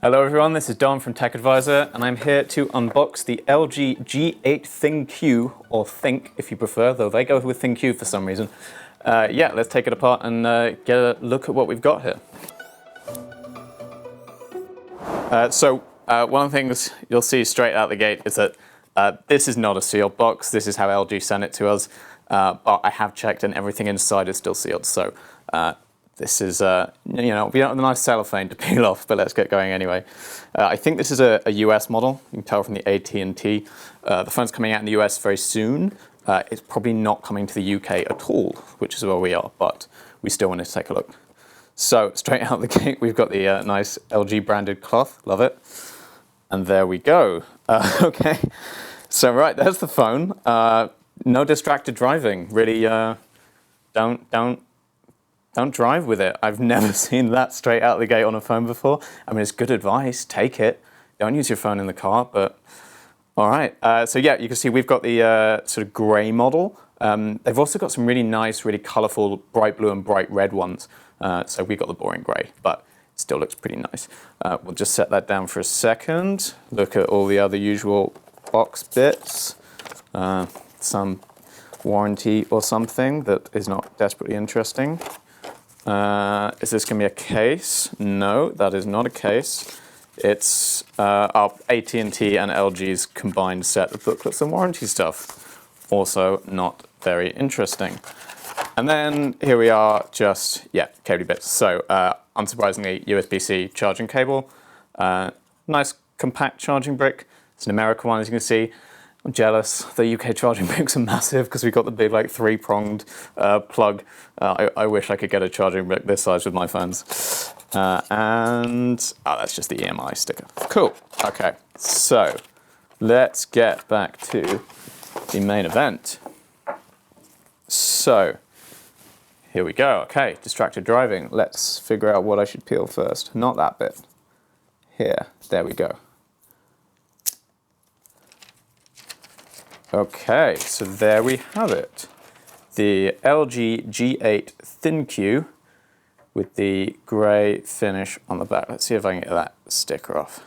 Hello everyone, this is Don from Tech Advisor, and I'm here to unbox the LG G8 ThinQ, or Think if you prefer, though they go with ThinQ for some reason. Yeah, let's take it apart and get a look at what we've got here. One of the things you'll see straight out the gate is that this is not a sealed box. This is how LG sent it to us, but I have checked and everything inside is still sealed. So this is, we don't have the nice cellophane to peel off, but let's get going anyway. I think this is a US model. You can tell from the AT&T. The phone's coming out in the US very soon. It's probably not coming to the UK at all, which is where we are, but we still wanted to take a look. So straight out the gate, we've got the nice LG branded cloth. Love it. And there we go. Okay. So right, there's the phone. No distracted driving. Really, don't drive with it. I've never seen that straight out the gate on a phone before. I mean, it's good advice. Take it. Don't use your phone in the car, but all right. So yeah, you can see we've got the sort of gray model. They've also got some really nice, really colorful, bright blue and bright red ones. So we got the boring gray, but it still looks pretty nice. We'll just set that down for a second. Look at all the other usual box bits. Some warranty or something that is not desperately interesting. Is this going to be a case? No, that is not a case. It's our AT&T and LG's combined set of booklets and warranty stuff. Also not very interesting. And then here we are, just, yeah, cable bits. So unsurprisingly, USB-C charging cable. Nice compact charging brick. It's an American one, as you can see. I'm jealous. The UK charging bricks are massive because we've got the big, like, three-pronged plug. I wish I could get a charging brick this size with my phones. That's just the EMI sticker. Cool. Okay, so let's get back to the main event. So here we go. Okay, distracted driving. Let's figure out what I should peel first. Not that bit. Here. There we go. Okay, so there we have it. The LG G8 ThinQ with the grey finish on the back. Let's see if I can get that sticker off.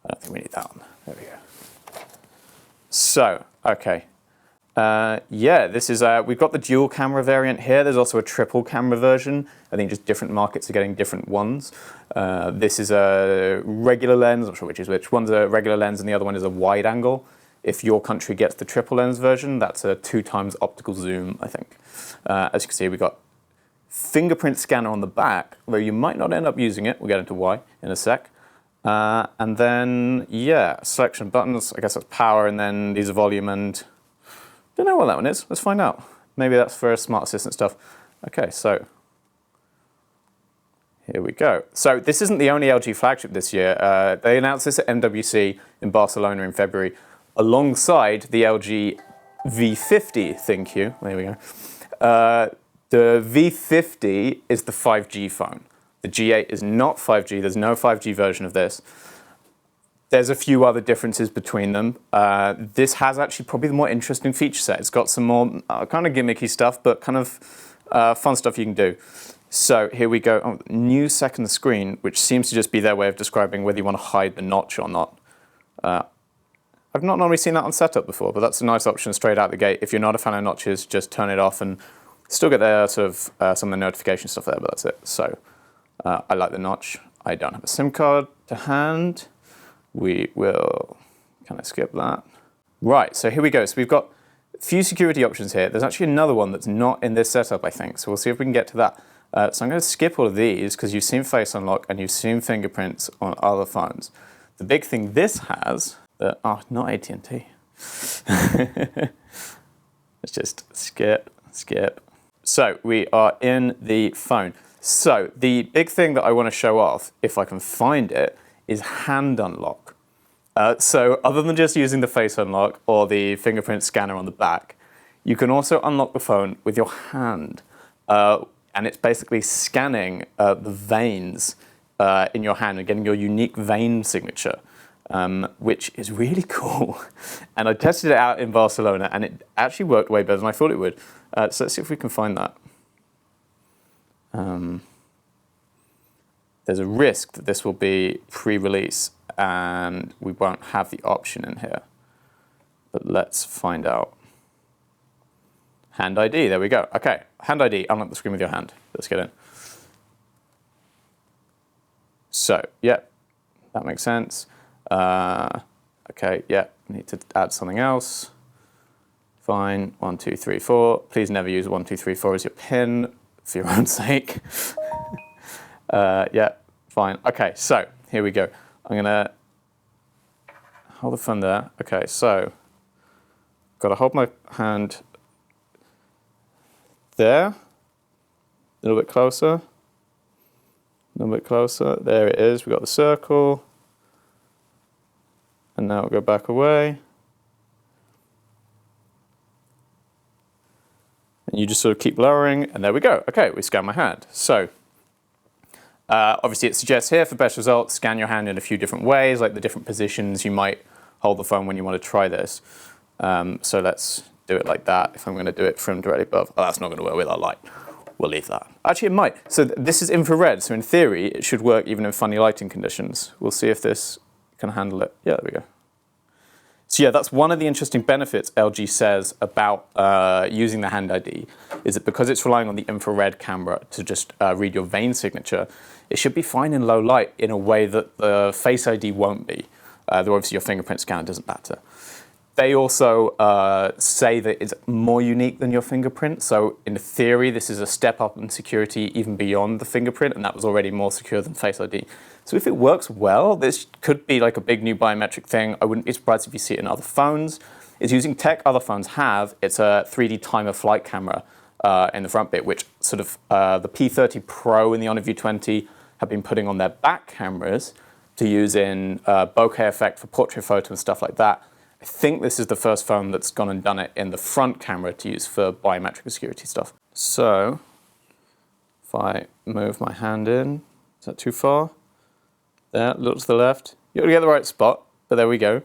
I don't think we need that one. There we go. So, okay. Yeah, this is, we've got the dual camera variant here. There's also a triple camera version. I think just different markets are getting different ones. This is a regular lens, I'm not sure which is which. One's a regular lens and the other one is a wide angle. If your country gets the triple lens version, that's a 2x optical zoom, I think. As you can see, we've got fingerprint scanner on the back, though you might not end up using it. We'll get into why in a sec. And then, yeah, selection of buttons. I guess that's power, and then these are volume and... Don't know what that one is. Let's find out. Maybe that's for smart assistant stuff. Okay, so here we go. So this isn't the only LG flagship this year. They announced this at MWC in Barcelona in February, alongside the LG V50 ThinQ. There we go. The V50 is the 5G phone. The G8 is not 5G. There's no 5G version of this. There's a few other differences between them. This has actually probably the more interesting feature set. It's got some more kind of gimmicky stuff, but kind of fun stuff you can do. So here we go. Oh, new second screen, which seems to just be their way of describing whether you want to hide the notch or not. I've not normally seen that on setup before, but that's a nice option straight out the gate. If you're not a fan of notches, just turn it off and still get the sort of some of the notification stuff there, but that's it. So I like the notch. I don't have a SIM card to hand. We will kind of skip that. Right, so here we go. So we've got a few security options here. There's actually another one that's not in this setup, I think. So we'll see if we can get to that. So I'm going to skip all of these because you've seen Face Unlock and you've seen fingerprints on other phones. The big thing this has, not AT&T. Let's just skip. So we are in the phone. So the big thing that I want to show off, if I can find it, is hand unlock. So other than just using the face unlock or the fingerprint scanner on the back, you can also unlock the phone with your hand. And it's basically scanning the veins in your hand and getting your unique vein signature, which is really cool. And I tested it out in Barcelona and it actually worked way better than I thought it would. So let's see if we can find that. there's a risk that this will be pre-release and we won't have the option in here. But let's find out. Hand ID, there we go. Okay, Hand ID, unlock the screen with your hand. Let's get in. So, yeah, that makes sense. Okay, yeah, need to add something else. Fine, 1, 2, 3, 4. Please never use 1, 2, 3, 4 as your PIN for your own sake. Yeah, fine. Okay, so here we go. I'm gonna hold the phone there. Okay, so got to hold my hand there, a little bit closer, a little bit closer. There it is. We got the circle. And now we'll go back away. And you just sort of keep lowering, and there we go. Okay, we scan my hand. So obviously it suggests here for best results, scan your hand in a few different ways, like the different positions you might hold the phone when you want to try this. So let's do it like that. If I'm going to do it from directly above, oh, that's not going to work with our light. We'll leave that. Actually, it might. So this is infrared, so in theory, it should work even in funny lighting conditions. We'll see if this can handle it. Yeah, there we go. So yeah, that's one of the interesting benefits LG says about using the Hand ID, is that because it's relying on the infrared camera to just read your vein signature, it should be fine in low light in a way that the Face ID won't be. Though obviously your fingerprint scanner doesn't matter. They also say that it's more unique than your fingerprint. So in theory, this is a step up in security even beyond the fingerprint, and that was already more secure than Face ID. So if it works well, this could be like a big new biometric thing. I wouldn't be surprised if you see it in other phones. It's using tech other phones have. It's a 3D timer flight camera in the front bit, which sort of the P30 Pro and the Honor View 20 have been putting on their back cameras to use in bokeh effect for portrait photo and stuff like that. I think this is the first phone that's gone and done it in the front camera to use for biometric security stuff. So if I move my hand in, is that too far? There, look to the left. You'll get the right spot, but there we go.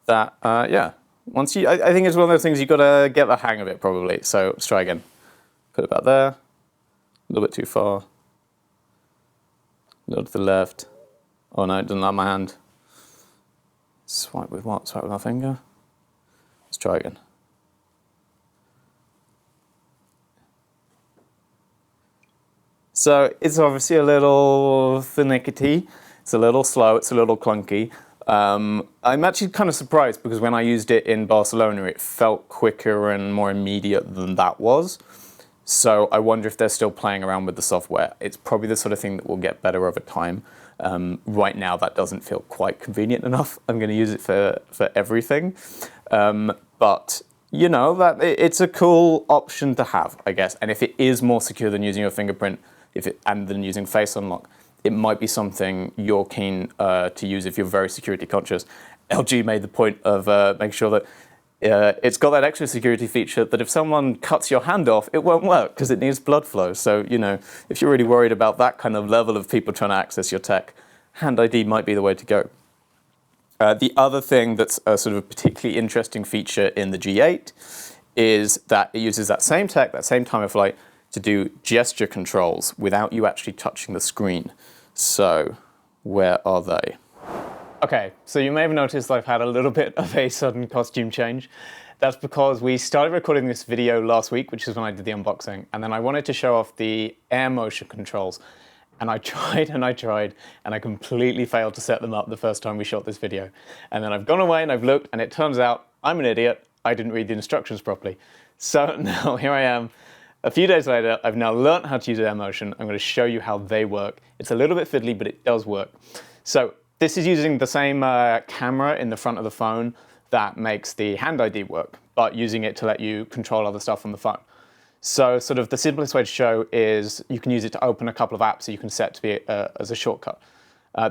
That, yeah. Once you, I think it's one of those things you've got to get the hang of it probably. So let's try again. Put it about there. A little bit too far. A little to the left. Oh no, it doesn't like my hand. Swipe with what? Swipe with my finger? Let's try again. So it's obviously a little finicky. It's a little slow. It's a little clunky. I'm actually kind of surprised because when I used it in Barcelona, it felt quicker and more immediate than that was. So I wonder if they're still playing around with the software. It's probably the sort of thing that will get better over time. Right now, that doesn't feel quite convenient enough. I'm going to use it for everything. But, you know, that it's a cool option to have, I guess. And if it is more secure than using your fingerprint and than using Face Unlock, it might be something you're keen to use if you're very security conscious. LG made the point of making sure that it's got that extra security feature that if someone cuts your hand off, it won't work because it needs blood flow. So, you know, if you're really worried about that kind of level of people trying to access your tech, Hand ID might be the way to go. The other thing that's a sort of a particularly interesting feature in the G8 is that it uses that same tech, that same time of flight, to do gesture controls without you actually touching the screen. So, where are they? Okay, so you may have noticed I've had a little bit of a sudden costume change. That's because we started recording this video last week, which is when I did the unboxing, and then I wanted to show off the air motion controls. And I tried and I tried, and I completely failed to set them up the first time we shot this video. And then I've gone away and I've looked, and it turns out I'm an idiot. I didn't read the instructions properly. So now here I am. A few days later, I've now learned how to use air motion. I'm going to show you how they work. It's a little bit fiddly, but it does work. So this is using the same camera in the front of the phone that makes the Hand ID work, but using it to let you control other stuff on the phone. So sort of the simplest way to show is you can use it to open a couple of apps that you can set to be as a shortcut.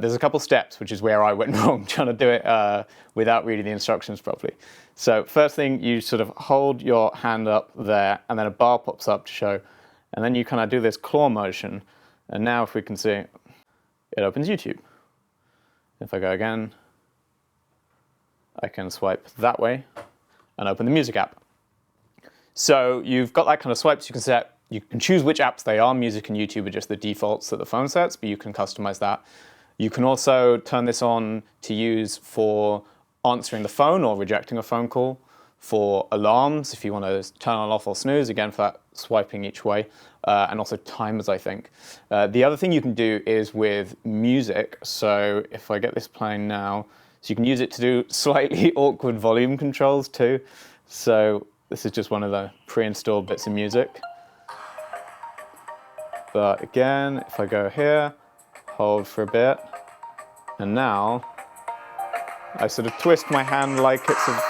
There's a couple steps, which is where I went wrong, trying to do it without reading the instructions properly. So first thing, you sort of hold your hand up there, and then a bar pops up to show, and then you kind of do this claw motion. And now if we can see, it opens YouTube. If I go again, I can swipe that way and open the music app. So you've got that kind of swipes you can set. You can choose which apps they are. Music and YouTube are just the defaults that the phone sets, but you can customize that. You can also turn this on to use for answering the phone or rejecting a phone call, for alarms, if you want to turn on, off, or snooze, again, for that swiping each way, and also timers, I think. The other thing you can do is with music. So if I get this playing now, so you can use it to do slightly awkward volume controls too. So this is just one of the pre-installed bits of music. But again, if I go here, hold for a bit, and now I sort of twist my hand like it's a...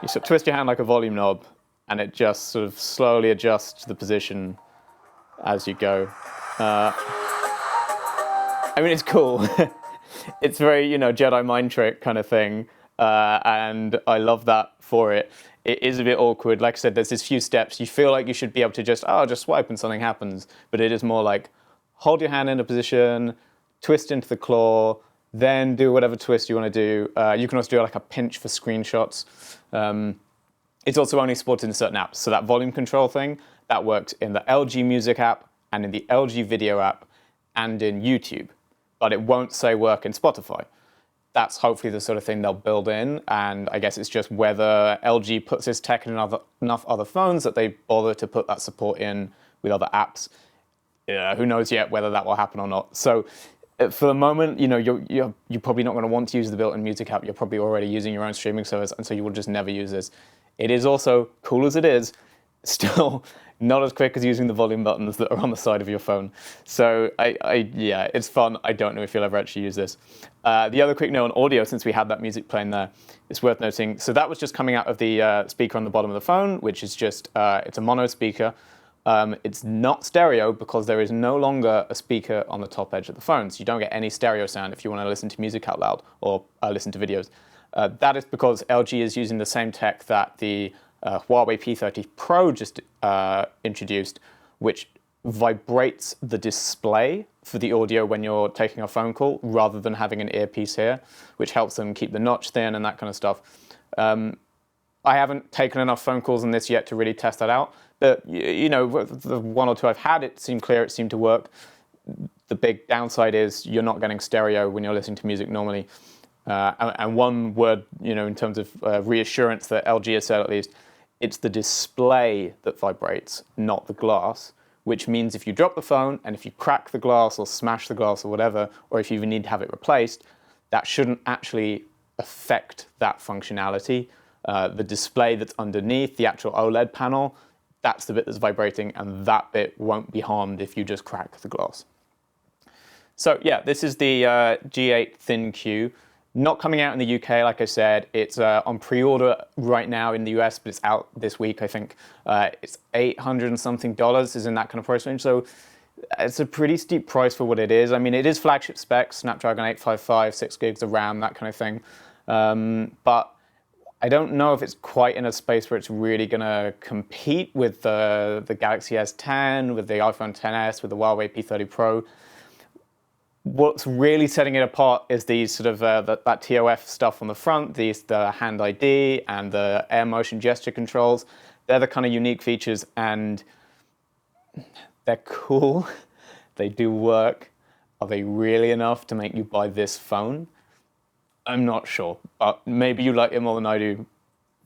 You sort of twist your hand like a volume knob, and it just sort of slowly adjusts the position as you go. I mean, it's cool. It's very, you know, Jedi mind trick kind of thing, and I love that for it. It is a bit awkward. Like I said, there's these few steps. You feel like you should be able to just swipe and something happens, but it is more like hold your hand in a position, twist into the claw, then do whatever twist you want to do. You can also do like a pinch for screenshots. It's also only supported in certain apps. So that volume control thing, that works in the LG Music app and in the LG Video app and in YouTube, but it won't say work in Spotify. That's hopefully the sort of thing they'll build in, and I guess it's just whether LG puts this tech in enough other phones that they bother to put that support in with other apps. Who knows yet whether that will happen or not. So for the moment, you know, you're probably not going to want to use the built-in music app. You're probably already using your own streaming service, and so you will just never use this. It is also, cool as it is, still not as quick as using the volume buttons that are on the side of your phone. So yeah, it's fun. I don't know if you'll ever actually use this. The other quick note on audio, since we had that music playing there, it's worth noting. So that was just coming out of the speaker on the bottom of the phone, which is just, it's a mono speaker. It's not stereo because there is no longer a speaker on the top edge of the phone. So you don't get any stereo sound if you want to listen to music out loud or listen to videos. That is because LG is using the same tech that the Huawei P30 Pro just introduced, which vibrates the display for the audio when you're taking a phone call rather than having an earpiece here, which helps them keep the notch thin and that kind of stuff. I haven't taken enough phone calls on this yet to really test that out, but you know, the one or two I've had, it seemed clear, it seemed to work. The big downside is you're not getting stereo when you're listening to music normally. And one word, you know, in terms of reassurance that LG has said at least, it's the display that vibrates, not the glass, which means if you drop the phone and if you crack the glass or smash the glass or whatever, or if you even need to have it replaced, that shouldn't actually affect that functionality. The display that's underneath, the actual OLED panel, that's the bit that's vibrating, and that bit won't be harmed if you just crack the glass. So yeah, this is the G8 ThinQ. Not coming out in the UK, like I said. It's on pre-order right now in the US, but it's out this week, I think. It's $800 and something is in that kind of price range. So it's a pretty steep price for what it is. I mean, it is flagship specs, Snapdragon 855, 6 gigs of RAM, that kind of thing. But I don't know if it's quite in a space where it's really going to compete with the Galaxy S10, with the iPhone XS, with the Huawei P30 Pro. What's really setting it apart is these sort of that TOF stuff on the front, the hand ID and the air motion gesture controls. They're the kind of unique features, and they're cool. They do work. Are they really enough to make you buy this phone? I'm not sure, but maybe you like it more than I do.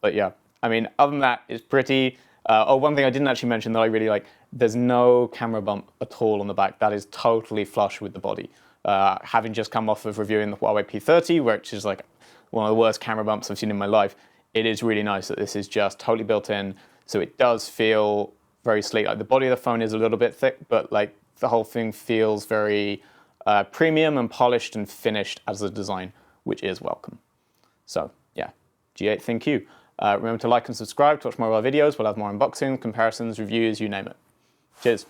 But yeah, I mean, other than that, it's pretty. One thing I didn't actually mention that I really like, there's no camera bump at all on the back. That is totally flush with the body. Having just come off of reviewing the Huawei P30, which is like one of the worst camera bumps I've seen in my life, it is really nice that this is just totally built in. So it does feel very sleek. Like the body of the phone is a little bit thick, but like the whole thing feels very premium and polished and finished as a design, which is welcome. So yeah, G8 ThinQ. Remember to like and subscribe to watch more of our videos. We'll have more unboxings, comparisons, reviews, you name it. Cheers.